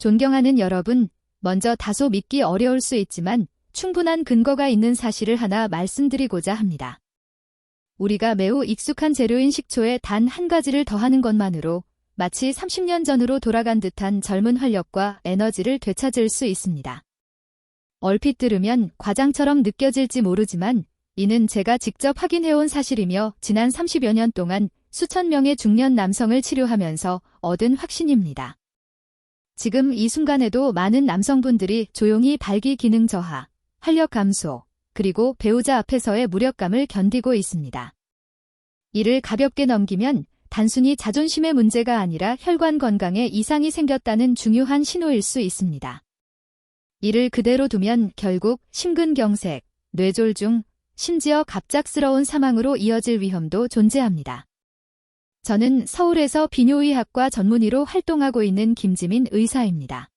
존경하는 여러분, 먼저 다소 믿기 어려울 수 있지만 충분한 근거가 있는 사실을 하나 말씀드리고자 합니다. 우리가 매우 익숙한 재료인 식초에 단 한 가지를 더하는 것만으로 마치 30년 전으로 돌아간 듯한 젊은 활력과 에너지를 되찾을 수 있습니다. 얼핏 들으면 과장처럼 느껴질지 모르지만 이는 제가 직접 확인해온 사실이며 지난 30여 년 동안 수천 명의 중년 남성을 치료하면서 얻은 확신입니다. 지금 이 순간에도 많은 남성분들이 조용히 발기 기능 저하, 활력 감소, 그리고 배우자 앞에서의 무력감을 견디고 있습니다. 이를 가볍게 넘기면 단순히 자존심의 문제가 아니라 혈관 건강에 이상이 생겼다는 중요한 신호일 수 있습니다. 이를 그대로 두면 결국 심근경색, 뇌졸중, 심지어 갑작스러운 사망으로 이어질 위험도 존재합니다. 저는 서울에서 비뇨의학과 전문의로 활동하고 있는 김지민 의사입니다.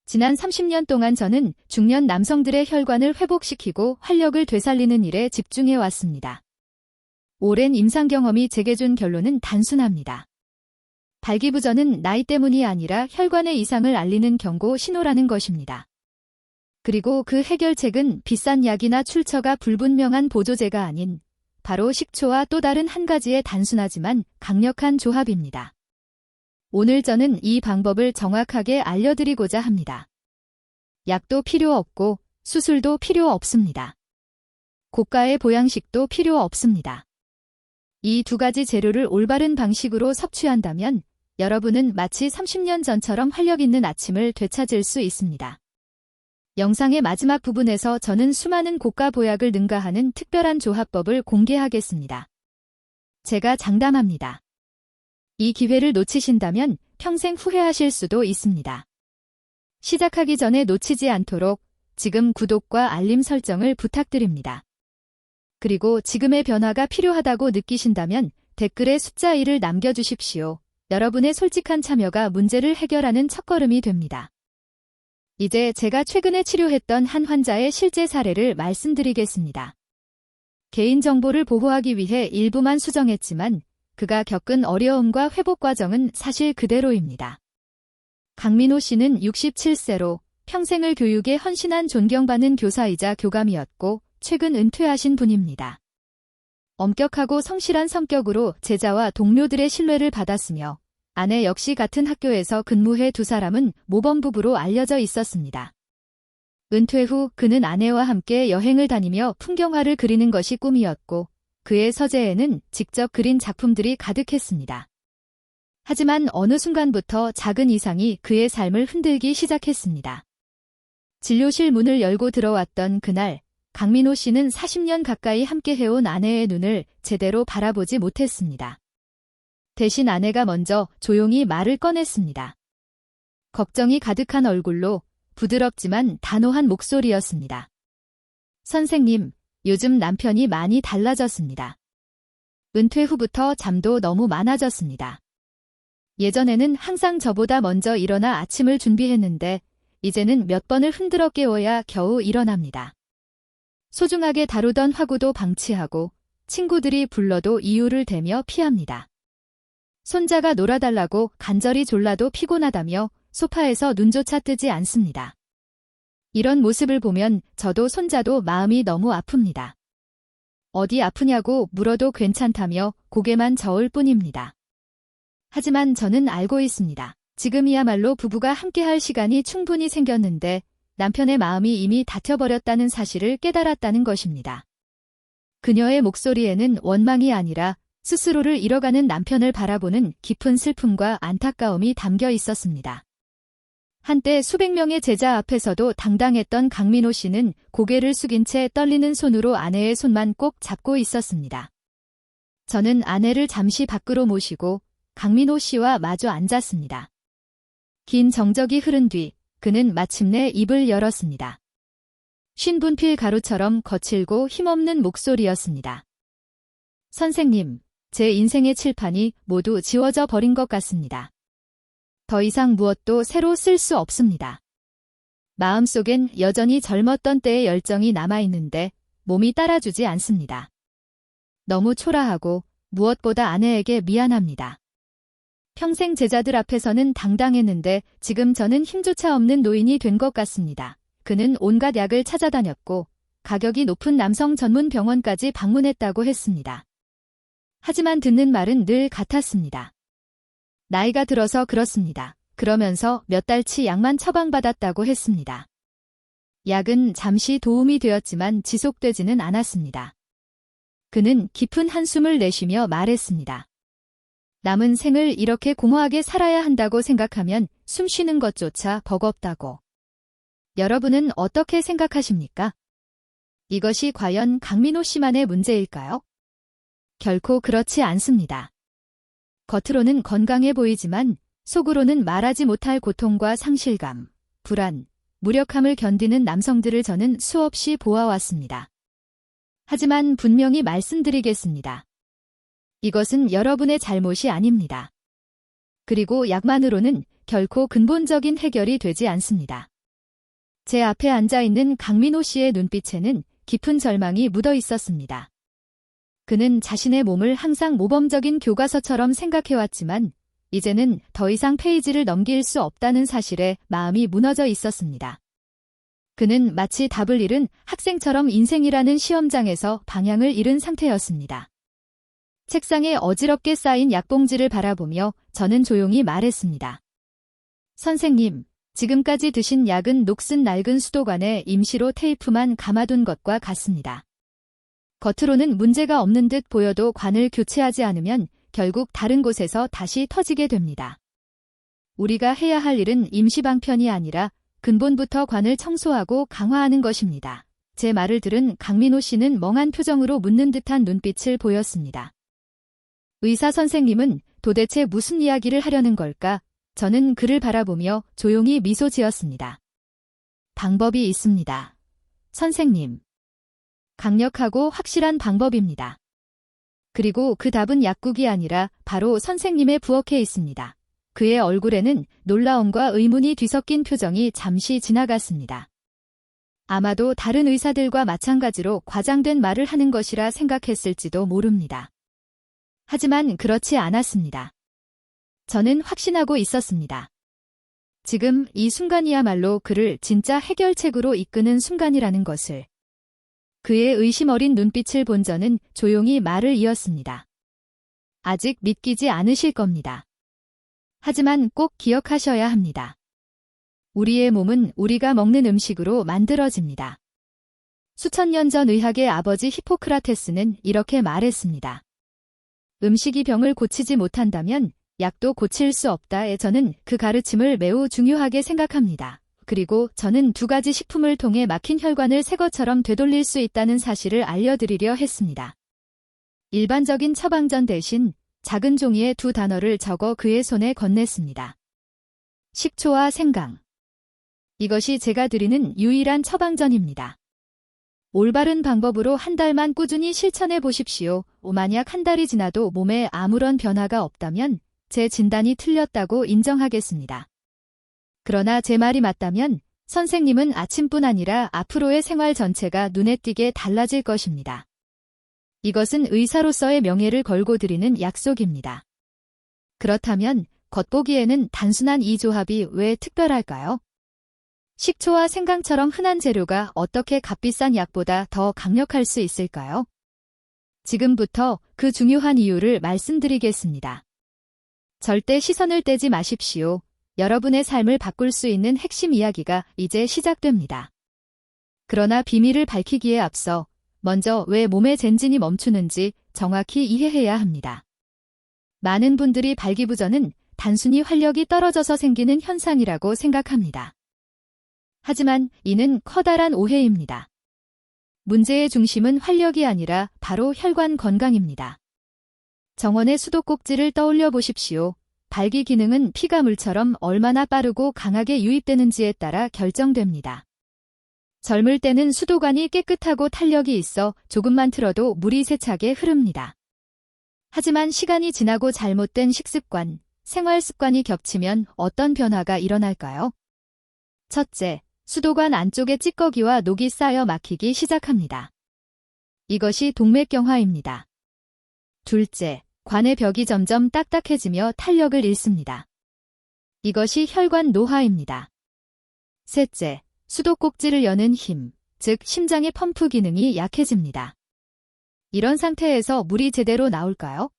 지난 30년 동안 저는 중년 남성들의 혈관을 회복시키고 활력을 되살리는 일에 집중해 왔습니다. 오랜 임상 경험이 제게 준 결론은 단순합니다. 발기부전은 나이 때문이 아니라 혈관의 이상을 알리는 경고 신호라는 것입니다. 그리고 그 해결책은 비싼 약이나 출처가 불분명한 보조제가 아닌 바로 식초와 또 다른 한 가지의 단순하지만 강력한 조합입니다. 오늘 저는 이 방법을 정확하게 알려드리고자 합니다. 약도 필요 없고 수술도 필요 없습니다. 고가의 보양식도 필요 없습니다. 이 두 가지 재료를 올바른 방식으로 섭취한다면 여러분은 마치 30년 전처럼 활력 있는 아침을 되찾을 수 있습니다. 영상의 마지막 부분에서 저는 수많은 고가 보약을 능가하는 특별한 조합법을 공개하겠습니다. 제가 장담합니다. 이 기회를 놓치신다면 평생 후회하실 수도 있습니다. 시작하기 전에 놓치지 않도록 지금 구독과 알림 설정을 부탁드립니다. 그리고 지금의 변화가 필요하다고 느끼신다면 댓글에 숫자 1을 남겨주십시오. 여러분의 솔직한 참여가 문제를 해결하는 첫걸음이 됩니다. 이제 제가 최근에 치료했던 한 환자의 실제 사례를 말씀드리겠습니다. 개인정보를 보호하기 위해 일부만 수정했지만 그가 겪은 어려움과 회복 과정은 사실 그대로입니다. 강민호 씨는 67세로 평생을 교육에 헌신한 존경받는 교사이자 교감이었고 최근 은퇴하신 분입니다. 엄격하고 성실한 성격으로 제자와 동료들의 신뢰를 받았으며 아내 역시 같은 학교에서 근무해 두 사람은 모범부부로 알려져 있었습니다. 은퇴 후 그는 아내와 함께 여행을 다니며 풍경화를 그리는 것이 꿈이었고 그의 서재에는 직접 그린 작품들이 가득했습니다. 하지만 어느 순간부터 작은 이상이 그의 삶을 흔들기 시작했습니다. 진료실 문을 열고 들어왔던 그날 강민호 씨는 40년 가까이 함께 해온 아내의 눈을 제대로 바라보지 못했습니다. 대신 아내가 먼저 조용히 말을 꺼냈습니다. 걱정이 가득한 얼굴로 부드럽지만 단호한 목소리였습니다. 선생님, 요즘 남편이 많이 달라졌습니다. 은퇴 후부터 잠도 너무 많아졌습니다. 예전에는 항상 저보다 먼저 일어나 아침을 준비했는데 이제는 몇 번을 흔들어 깨워야 겨우 일어납니다. 소중하게 다루던 화구도 방치하고 친구들이 불러도 이유를 대며 피합니다. 손자가 놀아달라고 간절히 졸라도 피곤하다며 소파에서 눈조차 뜨지 않습니다. 이런 모습을 보면 저도 손자도 마음이 너무 아픕니다. 어디 아프냐고 물어도 괜찮다며 고개만 저을 뿐입니다. 하지만 저는 알고 있습니다. 지금이야말로 부부가 함께할 시간이 충분히 생겼는데 남편의 마음이 이미 다쳐버렸다는 사실을 깨달았다는 것입니다. 그녀의 목소리에는 원망이 아니라 스스로를 잃어가는 남편을 바라보는 깊은 슬픔과 안타까움이 담겨 있었습니다. 한때 수백 명의 제자 앞에서도 당당했던 강민호 씨는 고개를 숙인 채 떨리는 손으로 아내의 손만 꼭 잡고 있었습니다. 저는 아내를 잠시 밖으로 모시고 강민호 씨와 마주 앉았습니다. 긴 정적이 흐른 뒤 그는 마침내 입을 열었습니다. 신분필 가루처럼 거칠고 힘없는 목소리였습니다. 선생님, 제 인생의 칠판이 모두 지워져 버린 것 같습니다. 더 이상 무엇도 새로 쓸 수 없습니다. 마음속엔 여전히 젊었던 때의 열정이 남아있는데 몸이 따라주지 않습니다. 너무 초라하고 무엇보다 아내에게 미안합니다. 평생 제자들 앞에서는 당당했는데 지금 저는 힘조차 없는 노인이 된 것 같습니다. 그는 온갖 약을 찾아다녔고 가격이 높은 남성 전문 병원까지 방문했다고 했습니다. 하지만 듣는 말은 늘 같았습니다. 나이가 들어서 그렇습니다. 그러면서 몇 달치 약만 처방받았다고 했습니다. 약은 잠시 도움이 되었지만 지속되지는 않았습니다. 그는 깊은 한숨을 내쉬며 말했습니다. 남은 생을 이렇게 공허하게 살아야 한다고 생각하면 숨 쉬는 것조차 버겁다고. 여러분은 어떻게 생각하십니까? 이것이 과연 강민호 씨만의 문제일까요? 결코 그렇지 않습니다. 겉으로는 건강해 보이지만 속으로는 말하지 못할 고통과 상실감, 불안, 무력함을 견디는 남성들을 저는 수없이 보아왔습니다. 하지만 분명히 말씀드리겠습니다. 이것은 여러분의 잘못이 아닙니다. 그리고 약만으로는 결코 근본적인 해결이 되지 않습니다. 제 앞에 앉아있는 강민호 씨의 눈빛에는 깊은 절망이 묻어 있었습니다. 그는 자신의 몸을 항상 모범적인 교과서처럼 생각해왔지만 이제는 더 이상 페이지를 넘길 수 없다는 사실에 마음이 무너져 있었습니다. 그는 마치 답을 잃은 학생처럼 인생이라는 시험장에서 방향을 잃은 상태였습니다. 책상에 어지럽게 쌓인 약봉지를 바라보며 저는 조용히 말했습니다. 선생님, 지금까지 드신 약은 녹슨 낡은 수도관에 임시로 테이프만 감아둔 것과 같습니다. 겉으로는 문제가 없는 듯 보여도 관을 교체하지 않으면 결국 다른 곳에서 다시 터지게 됩니다. 우리가 해야 할 일은 임시방편이 아니라 근본부터 관을 청소하고 강화하는 것입니다. 제 말을 들은 강민호 씨는 멍한 표정으로 묻는 듯한 눈빛을 보였습니다. 의사 선생님은 도대체 무슨 이야기를 하려는 걸까? 저는 그를 바라보며 조용히 미소 지었습니다. 방법이 있습니다. 선생님. 강력하고 확실한 방법입니다. 그리고 그 답은 약국이 아니라 바로 선생님의 부엌에 있습니다. 그의 얼굴에는 놀라움과 의문이 뒤섞인 표정이 잠시 지나갔습니다. 아마도 다른 의사들과 마찬가지로 과장된 말을 하는 것이라 생각했을지도 모릅니다. 하지만 그렇지 않았습니다. 저는 확신하고 있었습니다. 지금 이 순간이야말로 그를 진짜 해결책으로 이끄는 순간이라는 것을. 그의 의심 어린 눈빛을 본 저는 조용히 말을 이었습니다. 아직 믿기지 않으실 겁니다. 하지만 꼭 기억하셔야 합니다. 우리의 몸은 우리가 먹는 음식으로 만들어집니다. 수천 년 전 의학의 아버지 히포크라테스는 이렇게 말했습니다. 음식이 병을 고치지 못한다면 약도 고칠 수 없다에 저는 그 가르침을 매우 중요하게 생각합니다. 그리고 저는 두 가지 식품을 통해 막힌 혈관을 새 것처럼 되돌릴 수 있다는 사실을 알려드리려 했습니다. 일반적인 처방전 대신 작은 종이에 두 단어를 적어 그의 손에 건넸습니다. 식초와 생강. 이것이 제가 드리는 유일한 처방전입니다. 올바른 방법으로 한 달만 꾸준히 실천해 보십시오. 만약 한 달이 지나도 몸에 아무런 변화가 없다면 제 진단이 틀렸다고 인정하겠습니다. 그러나 제 말이 맞다면 선생님은 아침뿐 아니라 앞으로의 생활 전체가 눈에 띄게 달라질 것입니다. 이것은 의사로서의 명예를 걸고 드리는 약속입니다. 그렇다면 겉보기에는 단순한 이 조합이 왜 특별할까요? 식초와 생강처럼 흔한 재료가 어떻게 값비싼 약보다 더 강력할 수 있을까요? 지금부터 그 중요한 이유를 말씀드리겠습니다. 절대 시선을 떼지 마십시오. 여러분의 삶을 바꿀 수 있는 핵심 이야기가 이제 시작됩니다. 그러나 비밀을 밝히기에 앞서 먼저 왜 몸의 젠진이 멈추는지 정확히 이해해야 합니다. 많은 분들이 발기부전은 단순히 활력이 떨어져서 생기는 현상이라고 생각합니다. 하지만 이는 커다란 오해입니다. 문제의 중심은 활력이 아니라 바로 혈관 건강입니다. 정원의 수도꼭지를 떠올려 보십시오. 발기 기능은 피가 물처럼 얼마나 빠르고 강하게 유입되는지에 따라 결정됩니다. 젊을 때는 수도관이 깨끗하고 탄력이 있어 조금만 틀어도 물이 세차게 흐릅니다. 하지만 시간이 지나고 잘못된 식습관, 생활 습관이 겹치면 어떤 변화가 일어날까요? 첫째, 수도관 안쪽에 찌꺼기와 녹이 쌓여 막히기 시작합니다. 이것이 동맥경화입니다. 둘째, 관의 벽이 점점 딱딱해지며 탄력을 잃습니다. 이것이 혈관 노화입니다. 셋째, 수도꼭지를 여는 힘, 즉 심장의 펌프 기능이 약해집니다. 이런 상태에서 물이 제대로 나올까요?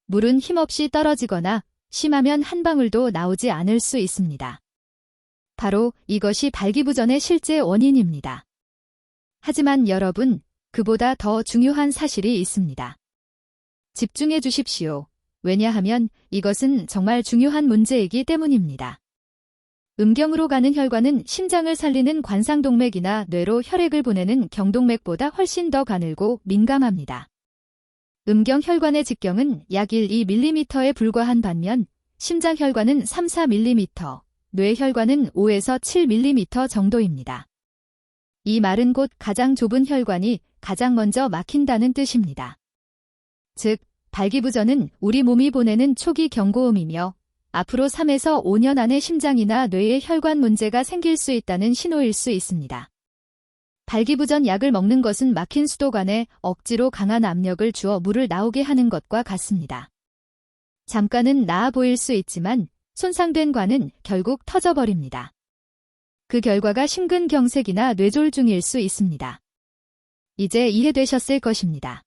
물은 힘없이 떨어지거나 심하면 한 방울도 나오지 않을 수 있습니다. 바로 이것이 발기부전의 실제 원인입니다. 하지만 여러분, 그보다 더 중요한 사실이 있습니다. 집중해 주십시오. 왜냐하면 이것은 정말 중요한 문제이기 때문입니다. 음경으로 가는 혈관은 심장을 살리는 관상동맥이나 뇌로 혈액을 보내는 경동맥보다 훨씬 더 가늘고 민감합니다. 음경 혈관의 직경은 약 1-2mm에 불과한 반면 심장 혈관은 3-4mm, 뇌 혈관은 5에서 7mm 정도입니다. 이 말은 곧 가장 좁은 혈관이 가장 먼저 막힌다는 뜻입니다. 즉, 발기부전은 우리 몸이 보내는 초기 경고음이며 앞으로 3에서 5년 안에 심장이나 뇌에 혈관 문제가 생길 수 있다는 신호일 수 있습니다. 발기부전 약을 먹는 것은 막힌 수도관에 억지로 강한 압력을 주어 물을 나오게 하는 것과 같습니다. 잠깐은 나아 보일 수 있지만 손상된 관은 결국 터져버립니다. 그 결과가 심근경색이나 뇌졸중일 수 있습니다. 이제 이해되셨을 것입니다.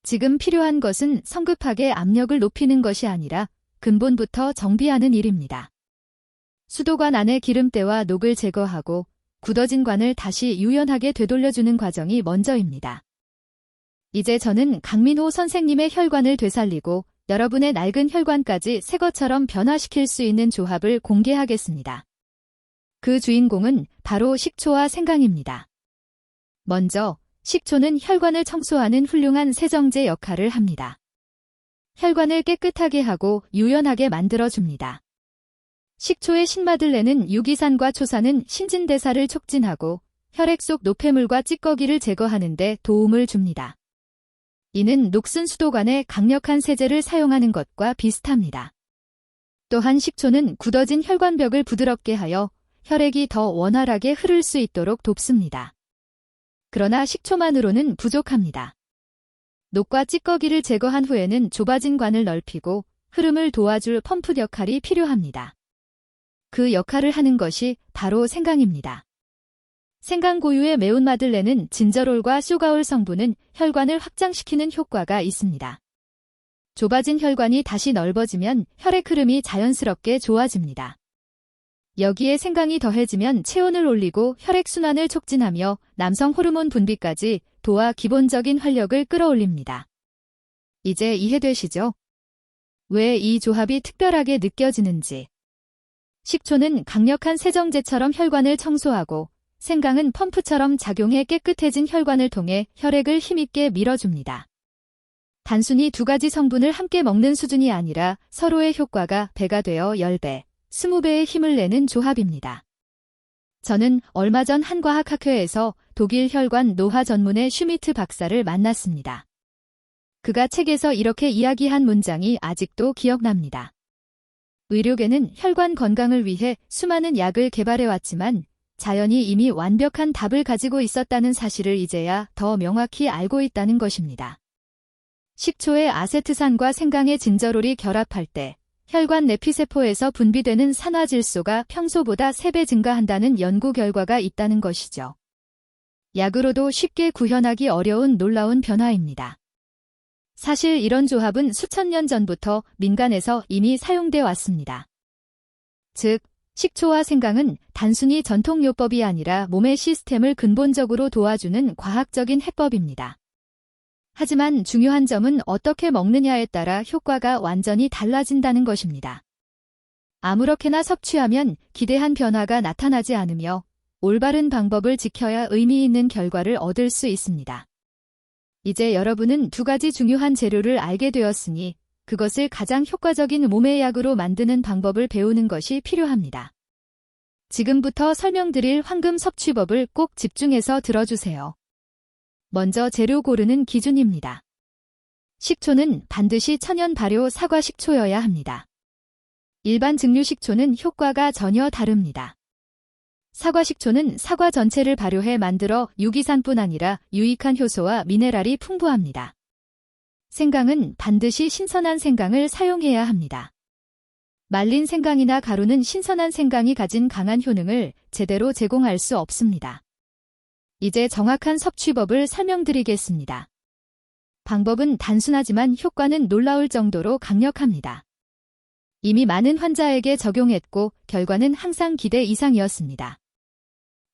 지금 필요한 것은 성급하게 압력을 높이는 것이 아니라 근본부터 정비하는 일입니다. 수도관 안의 기름때와 녹을 제거하고 굳어진 관을 다시 유연하게 되돌려주는 과정이 먼저입니다. 이제 저는 강민호 선생님의 혈관을 되살리고 여러분의 낡은 혈관까지 새 것처럼 변화시킬 수 있는 조합을 공개하겠습니다. 그 주인공은 바로 식초와 생강입니다. 먼저, 식초는 혈관을 청소하는 훌륭한 세정제 역할을 합니다. 혈관을 깨끗하게 하고 유연하게 만들어줍니다. 식초의 신맛을 내는 유기산과 초산은 신진대사를 촉진하고 혈액 속 노폐물과 찌꺼기를 제거하는 데 도움을 줍니다. 이는 녹슨 수도관에 강력한 세제를 사용하는 것과 비슷합니다. 또한 식초는 굳어진 혈관벽을 부드럽게 하여 혈액이 더 원활하게 흐를 수 있도록 돕습니다. 그러나 식초만으로는 부족합니다. 녹과 찌꺼기를 제거한 후에는 좁아진 관을 넓히고 흐름을 도와줄 펌프 역할이 필요합니다. 그 역할을 하는 것이 바로 생강입니다. 생강 고유의 매운맛을 내는 진저롤과 쇼가올 성분은 혈관을 확장시키는 효과가 있습니다. 좁아진 혈관이 다시 넓어지면 혈액 흐름이 자연스럽게 좋아집니다. 여기에 생강이 더해지면 체온을 올리고 혈액순환을 촉진하며 남성 호르몬 분비까지 도와 기본적인 활력을 끌어올립니다. 이제 이해되시죠? 왜 이 조합이 특별하게 느껴지는지. 식초는 강력한 세정제처럼 혈관을 청소하고 생강은 펌프처럼 작용해 깨끗해진 혈관을 통해 혈액을 힘있게 밀어줍니다. 단순히 두 가지 성분을 함께 먹는 수준이 아니라 서로의 효과가 배가 되어 10배, 20배의 힘을 내는 조합입니다. 저는 얼마 전 한 과학학회에서 독일 혈관 노화 전문의 슈미트 박사를 만났습니다. 그가 책에서 이렇게 이야기한 문장이 아직도 기억납니다. 의료계는 혈관 건강을 위해 수많은 약을 개발해왔지만 자연이 이미 완벽한 답을 가지고 있었다는 사실을 이제야 더 명확히 알고 있다는 것입니다. 식초의 아세트산과 생강의 진저롤이 결합할 때 혈관 내피세포에서 분비되는 산화질소가 평소보다 3배 증가한다는 연구 결과가 있다는 것이죠. 약으로도 쉽게 구현하기 어려운 놀라운 변화입니다. 사실 이런 조합은 수천 년 전부터 민간에서 이미 사용돼 왔습니다. 즉, 식초와 생강은 단순히 전통요법이 아니라 몸의 시스템을 근본적으로 도와주는 과학적인 해법입니다. 하지만 중요한 점은 어떻게 먹느냐에 따라 효과가 완전히 달라진다는 것입니다. 아무렇게나 섭취하면 기대한 변화가 나타나지 않으며 올바른 방법을 지켜야 의미 있는 결과를 얻을 수 있습니다. 이제 여러분은 두 가지 중요한 재료를 알게 되었으니 그것을 가장 효과적인 몸의 약으로 만드는 방법을 배우는 것이 필요합니다. 지금부터 설명드릴 황금 섭취법을 꼭 집중해서 들어주세요. 먼저 재료 고르는 기준입니다. 식초는 반드시 천연 발효 사과 식초여야 합니다. 일반 증류 식초는 효과가 전혀 다릅니다. 사과 식초는 사과 전체를 발효해 만들어 유기산뿐 아니라 유익한 효소와 미네랄이 풍부합니다. 생강은 반드시 신선한 생강을 사용해야 합니다. 말린 생강이나 가루는 신선한 생강이 가진 강한 효능을 제대로 제공할 수 없습니다. 이제 정확한 섭취법을 설명드리겠습니다. 방법은 단순하지만 효과는 놀라울 정도로 강력합니다. 이미 많은 환자에게 적용했고 결과는 항상 기대 이상이었습니다.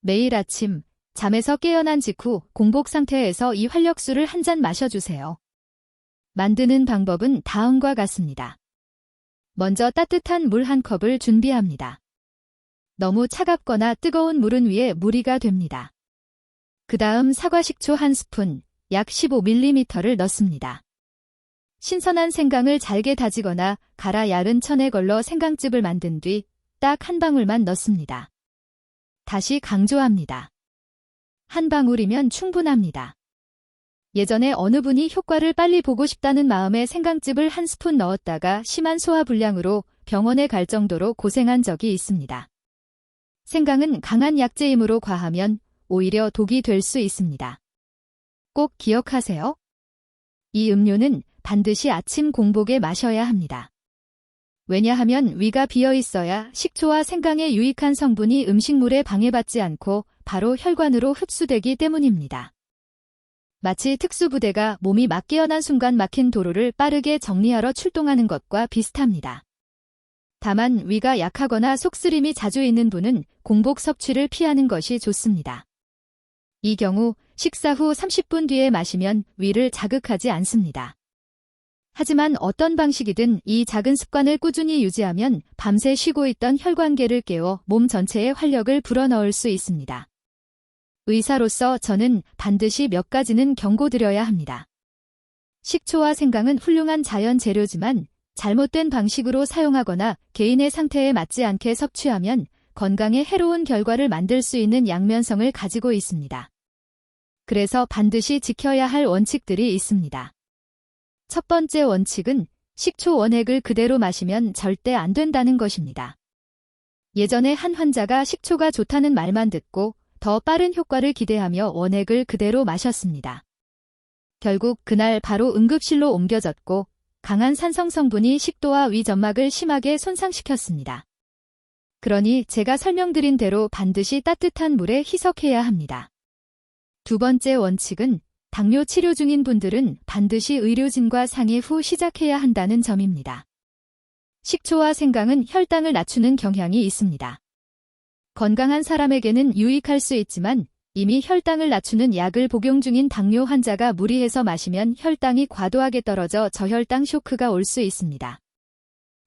매일 아침 잠에서 깨어난 직후 공복 상태에서 이 활력수를 한 잔 마셔주세요. 만드는 방법은 다음과 같습니다. 먼저 따뜻한 물 한 컵을 준비합니다. 너무 차갑거나 뜨거운 물은 위에 무리가 됩니다. 그 다음 사과 식초 1스푼, 약 15ml를 넣습니다. 신선한 생강을 잘게 다지거나 갈아 야른 천에 걸러 생강즙을 만든 뒤 딱 한 방울만 넣습니다. 다시 강조합니다. 한 방울이면 충분합니다. 예전에 어느 분이 효과를 빨리 보고 싶다는 마음에 생강즙을 1스푼 넣었다가 심한 소화불량으로 병원에 갈 정도로 고생한 적이 있습니다. 생강은 강한 약재이므로 과하면 오히려 독이 될 수 있습니다. 꼭 기억하세요. 이 음료는 반드시 아침 공복에 마셔야 합니다. 왜냐하면 위가 비어 있어야 식초와 생강의 유익한 성분이 음식물에 방해받지 않고 바로 혈관으로 흡수되기 때문입니다. 마치 특수부대가 몸이 막 깨어난 순간 막힌 도로를 빠르게 정리하러 출동하는 것과 비슷합니다. 다만 위가 약하거나 속쓰림이 자주 있는 분은 공복 섭취를 피하는 것이 좋습니다. 이 경우 식사 후 30분 뒤에 마시면 위를 자극하지 않습니다. 하지만 어떤 방식이든 이 작은 습관을 꾸준히 유지하면 밤새 쉬고 있던 혈관계를 깨워 몸 전체에 활력을 불어넣을 수 있습니다. 의사로서 저는 반드시 몇 가지는 경고드려야 합니다. 식초와 생강은 훌륭한 자연 재료지만 잘못된 방식으로 사용하거나 개인의 상태에 맞지 않게 섭취하면 건강에 해로운 결과를 만들 수 있는 양면성을 가지고 있습니다. 그래서 반드시 지켜야 할 원칙들이 있습니다. 첫 번째 원칙은 식초 원액을 그대로 마시면 절대 안 된다는 것입니다. 예전에 한 환자가 식초가 좋다는 말만 듣고 더 빠른 효과를 기대하며 원액을 그대로 마셨습니다. 결국 그날 바로 응급실로 옮겨졌고 강한 산성 성분이 식도와 위 점막을 심하게 손상시켰습니다. 그러니 제가 설명드린 대로 반드시 따뜻한 물에 희석해야 합니다. 두 번째 원칙은 당뇨 치료 중인 분들은 반드시 의료진과 상의 후 시작해야 한다는 점입니다. 식초와 생강은 혈당을 낮추는 경향이 있습니다. 건강한 사람에게는 유익할 수 있지만 이미 혈당을 낮추는 약을 복용 중인 당뇨 환자가 무리해서 마시면 혈당이 과도하게 떨어져 저혈당 쇼크가 올 수 있습니다.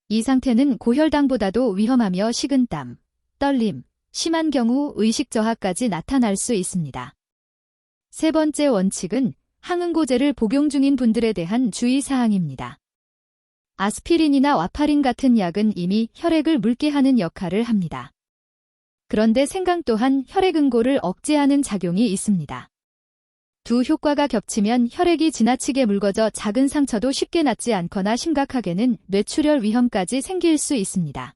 이 상태는 고혈당보다도 위험하며 식은땀, 떨림, 심한 경우 의식 저하까지 나타날 수 있습니다. 세 번째 원칙은 항응고제를 복용 중인 분들에 대한 주의사항입니다. 아스피린이나 와파린 같은 약은 이미 혈액을 묽게 하는 역할을 합니다. 그런데 생강 또한 혈액응고를 억제하는 작용이 있습니다. 두 효과가 겹치면 혈액이 지나치게 묽어져 작은 상처도 쉽게 낫지 않거나 심각하게는 뇌출혈 위험까지 생길 수 있습니다.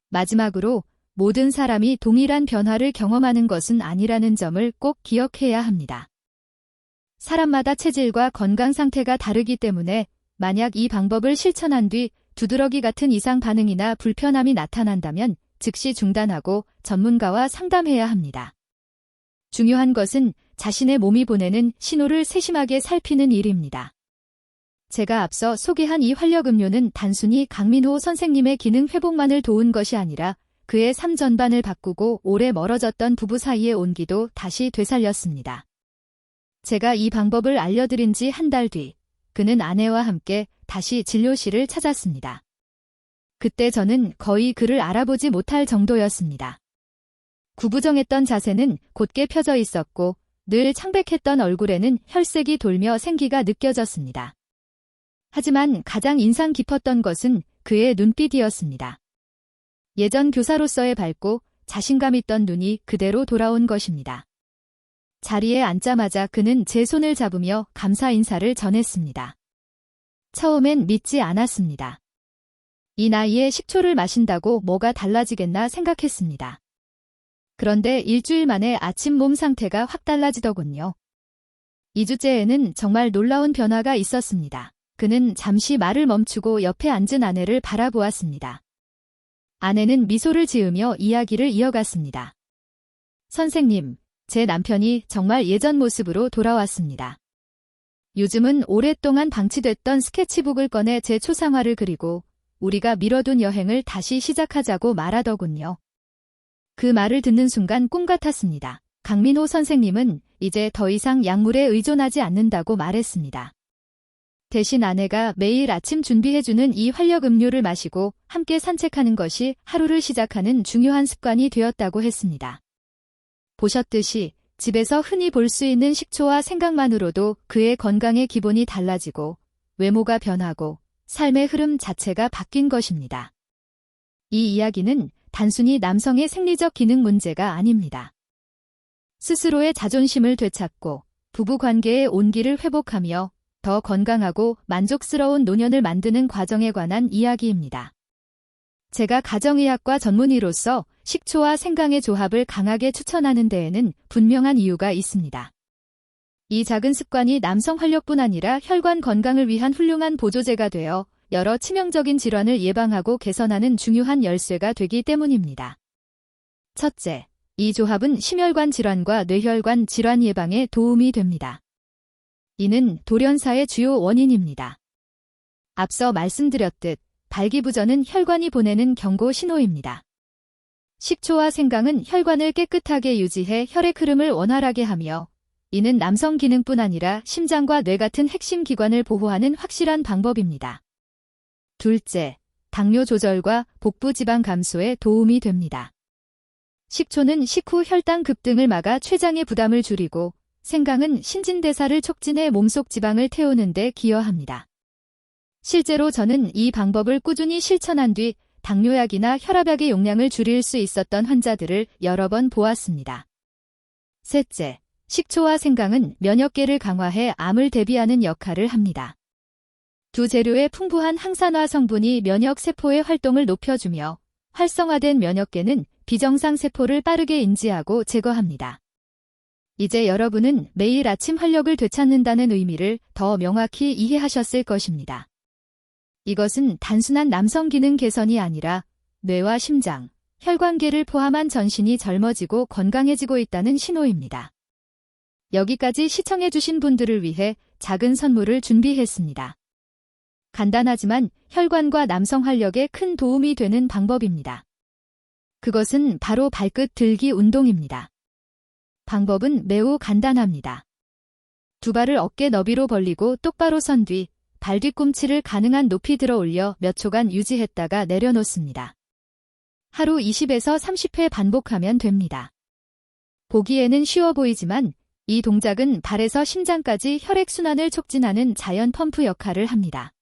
마지막으로 모든 사람이 동일한 변화를 경험하는 것은 아니라는 점을 꼭 기억해야 합니다. 사람마다 체질과 건강 상태가 다르기 때문에 만약 이 방법을 실천한 뒤 두드러기 같은 이상 반응이나 불편함이 나타난다면 즉시 중단하고 전문가와 상담해야 합니다. 중요한 것은 자신의 몸이 보내는 신호를 세심하게 살피는 일입니다. 제가 앞서 소개한 이 활력음료는 단순히 강민호 선생님의 기능 회복만을 도운 것이 아니라 그의 삶 전반을 바꾸고 오래 멀어졌던 부부 사이의 온기도 다시 되살렸습니다. 제가 이 방법을 알려드린 지 한 달 뒤, 그는 아내와 함께 다시 진료실을 찾았습니다. 그때 저는 거의 그를 알아보지 못할 정도였습니다. 구부정했던 자세는 곧게 펴져 있었고 늘 창백했던 얼굴에는 혈색이 돌며 생기가 느껴졌습니다. 하지만 가장 인상 깊었던 것은 그의 눈빛이었습니다. 예전 교사로서의 밝고 자신감 있던 눈이 그대로 돌아온 것입니다. 자리에 앉자마자 그는 제 손을 잡으며 감사 인사를 전했습니다. 처음엔 믿지 않았습니다. 이 나이에 식초를 마신다고 뭐가 달라지겠나 생각했습니다. 그런데 일주일 만에 아침 몸 상태가 확 달라지더군요. 2주째에는 정말 놀라운 변화가 있었습니다. 그는 잠시 말을 멈추고 옆에 앉은 아내를 바라보았습니다. 아내는 미소를 지으며 이야기를 이어갔습니다. 선생님, 제 남편이 정말 예전 모습으로 돌아왔습니다. 요즘은 오랫동안 방치됐던 스케치북을 꺼내 제 초상화를 그리고 우리가 미뤄둔 여행을 다시 시작하자고 말하더군요. 그 말을 듣는 순간 꿈 같았습니다. 강민호 선생님은 이제 더 이상 약물에 의존하지 않는다고 말했습니다. 대신 아내가 매일 아침 준비해주는 이 활력 음료를 마시고 함께 산책하는 것이 하루를 시작하는 중요한 습관이 되었다고 했습니다. 보셨듯이 집에서 흔히 볼 수 있는 식초와 생각만으로도 그의 건강의 기본이 달라지고 외모가 변하고 삶의 흐름 자체가 바뀐 것입니다. 이 이야기는 단순히 남성의 생리적 기능 문제가 아닙니다. 스스로의 자존심을 되찾고 부부관계의 온기를 회복하며 더 건강하고 만족스러운 노년을 만드는 과정에 관한 이야기입니다. 제가 가정의학과 전문의로서 식초와 생강의 조합을 강하게 추천하는 데에는 분명한 이유가 있습니다. 이 작은 습관이 남성 활력뿐 아니라 혈관 건강을 위한 훌륭한 보조제가 되어 여러 치명적인 질환을 예방하고 개선하는 중요한 열쇠가 되기 때문입니다. 첫째, 이 조합은 심혈관 질환과 뇌혈관 질환 예방에 도움이 됩니다. 이는 돌연사의 주요 원인입니다. 앞서 말씀드렸듯 발기부전은 혈관이 보내는 경고 신호입니다. 식초와 생강은 혈관을 깨끗하게 유지해 혈액 흐름을 원활하게 하며 이는 남성 기능뿐 아니라 심장과 뇌 같은 핵심 기관을 보호하는 확실한 방법입니다. 둘째, 당뇨 조절과 복부 지방 감소에 도움이 됩니다. 식초는 식후 혈당 급등을 막아 췌장의 부담을 줄이고 생강은 신진대사를 촉진해 몸속 지방을 태우는 데 기여합니다. 실제로 저는 이 방법을 꾸준히 실천한 뒤 당뇨약이나 혈압약의 용량을 줄일 수 있었던 환자들을 여러 번 보았습니다. 셋째, 식초와 생강은 면역계를 강화해 암을 대비하는 역할을 합니다. 두 재료의 풍부한 항산화 성분이 면역세포의 활동을 높여주며 활성화된 면역계는 비정상 세포를 빠르게 인지하고 제거합니다. 이제 여러분은 매일 아침 활력을 되찾는다는 의미를 더 명확히 이해하셨을 것입니다. 이것은 단순한 남성 기능 개선이 아니라 뇌와 심장, 혈관계를 포함한 전신이 젊어지고 건강해지고 있다는 신호입니다. 여기까지 시청해주신 분들을 위해 작은 선물을 준비했습니다. 간단하지만 혈관과 남성 활력에 큰 도움이 되는 방법입니다. 그것은 바로 발끝 들기 운동입니다. 방법은 매우 간단합니다. 두 발을 어깨 너비로 벌리고 똑바로 선 뒤 발 뒤꿈치를 가능한 높이 들어 올려 몇 초간 유지했다가 내려놓습니다. 하루 20에서 30회 반복하면 됩니다. 보기에는 쉬워 보이지만 이 동작은 발에서 심장까지 혈액순환을 촉진하는 자연 펌프 역할을 합니다.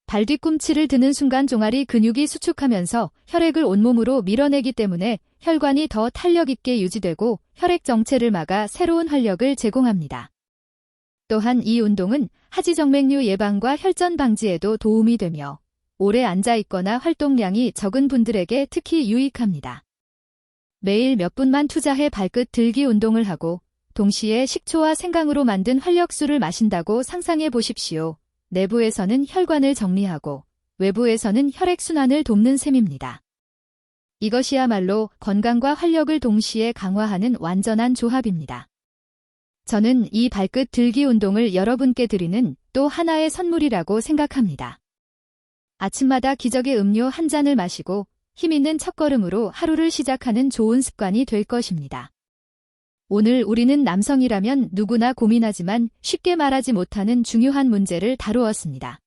발 뒤꿈치를 드는 순간 종아리 근육이 수축하면서 혈액을 온몸으로 밀어내기 때문에 혈관이 더 탄력 있게 유지되고 혈액 정체를 막아 새로운 활력을 제공합니다. 또한 이 운동은 하지정맥류 예방과 혈전 방지에도 도움이 되며 오래 앉아있거나 활동량이 적은 분들에게 특히 유익합니다. 매일 몇 분만 투자해 발끝 들기 운동을 하고 동시에 식초와 생강으로 만든 활력수를 마신다고 상상해 보십시오. 내부에서는 혈관을 정리하고 외부에서는 혈액순환을 돕는 셈입니다. 이것이야말로 건강과 활력을 동시에 강화하는 완전한 조합입니다. 저는 이 발끝 들기 운동을 여러분께 드리는 또 하나의 선물이라고 생각합니다. 아침마다 기적의 음료 한 잔을 마시고 힘있는 첫걸음으로 하루를 시작하는 좋은 습관이 될 것입니다. 오늘 우리는 남성이라면 누구나 고민하지만 쉽게 말하지 못하는 중요한 문제를 다루었습니다.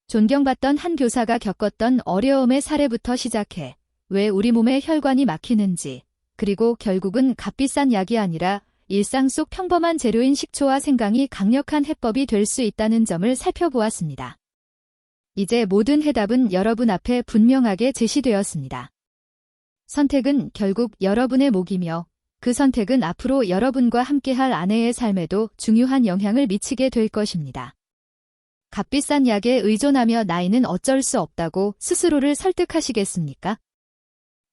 존경받던 한 교사가 겪었던 어려움의 사례부터 시작해 왜 우리 몸의 혈관이 막히는지, 그리고 결국은 값비싼 약이 아니라 일상 속 평범한 재료인 식초와 생강이 강력한 해법이 될 수 있다는 점을 살펴보았습니다. 이제 모든 해답은 여러분 앞에 분명하게 제시되었습니다. 선택은 결국 여러분의 몫이며 그 선택은 앞으로 여러분과 함께할 아내의 삶에도 중요한 영향을 미치게 될 것입니다. 값비싼 약에 의존하며 나이는 어쩔 수 없다고 스스로를 설득하시겠습니까?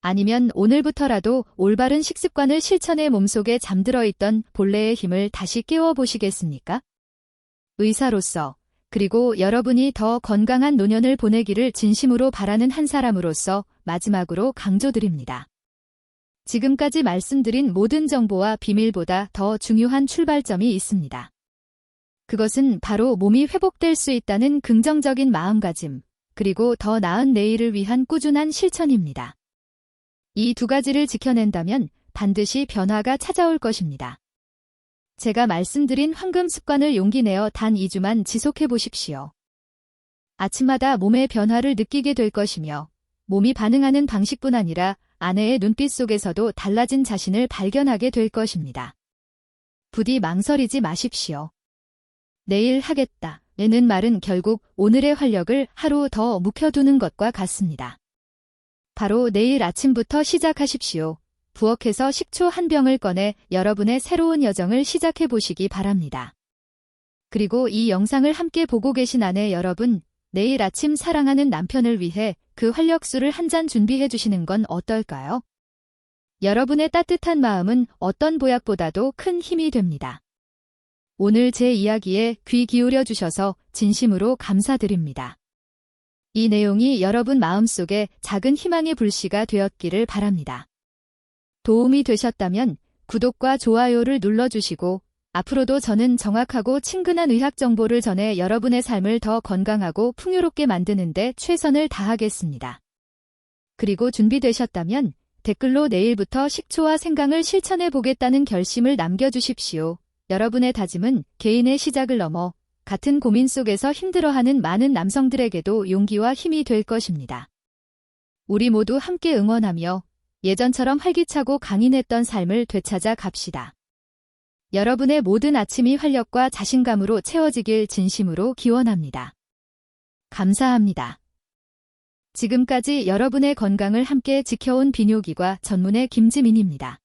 아니면 오늘부터라도 올바른 식습관을 실천해 몸속에 잠들어 있던 본래의 힘을 다시 깨워보시겠습니까? 의사로서, 그리고 여러분이 더 건강한 노년을 보내기를 진심으로 바라는 한 사람으로서 마지막으로 강조드립니다. 지금까지 말씀드린 모든 정보와 비밀보다 더 중요한 출발점이 있습니다. 그것은 바로 몸이 회복될 수 있다는 긍정적인 마음가짐, 그리고 더 나은 내일을 위한 꾸준한 실천입니다. 이 두 가지를 지켜낸다면 반드시 변화가 찾아올 것입니다. 제가 말씀드린 황금 습관을 용기 내어 단 2주만 지속해 보십시오. 아침마다 몸의 변화를 느끼게 될 것이며 몸이 반응하는 방식뿐 아니라 아내의 눈빛 속에서도 달라진 자신을 발견하게 될 것입니다. 부디 망설이지 마십시오. 내일 하겠다. 라는 말은 결국 오늘의 활력을 하루 더 묵혀두는 것과 같습니다. 바로 내일 아침부터 시작하십시오. 부엌에서 식초 한 병을 꺼내 여러분의 새로운 여정을 시작해 보시기 바랍니다. 그리고 이 영상을 함께 보고 계신 아내 여러분, 내일 아침 사랑하는 남편을 위해 그 활력수를 한 잔 준비해 주시는 건 어떨까요? 여러분의 따뜻한 마음은 어떤 보약보다도 큰 힘이 됩니다. 오늘 제 이야기에 귀 기울여 주셔서 진심으로 감사드립니다. 이 내용이 여러분 마음속에 작은 희망의 불씨가 되었기를 바랍니다. 도움이 되셨다면 구독과 좋아요를 눌러주시고 앞으로도 저는 정확하고 친근한 의학 정보를 전해 여러분의 삶을 더 건강하고 풍요롭게 만드는 데 최선을 다하겠습니다. 그리고 준비되셨다면 댓글로 내일부터 식초와 생강을 실천해 보겠다는 결심을 남겨주십시오. 여러분의 다짐은 개인의 시작을 넘어 같은 고민 속에서 힘들어하는 많은 남성들에게도 용기와 힘이 될 것입니다. 우리 모두 함께 응원하며 예전처럼 활기차고 강인했던 삶을 되찾아 갑시다. 여러분의 모든 아침이 활력과 자신감으로 채워지길 진심으로 기원합니다. 감사합니다. 지금까지 여러분의 건강을 함께 지켜온 비뇨기과 전문의 김지민입니다.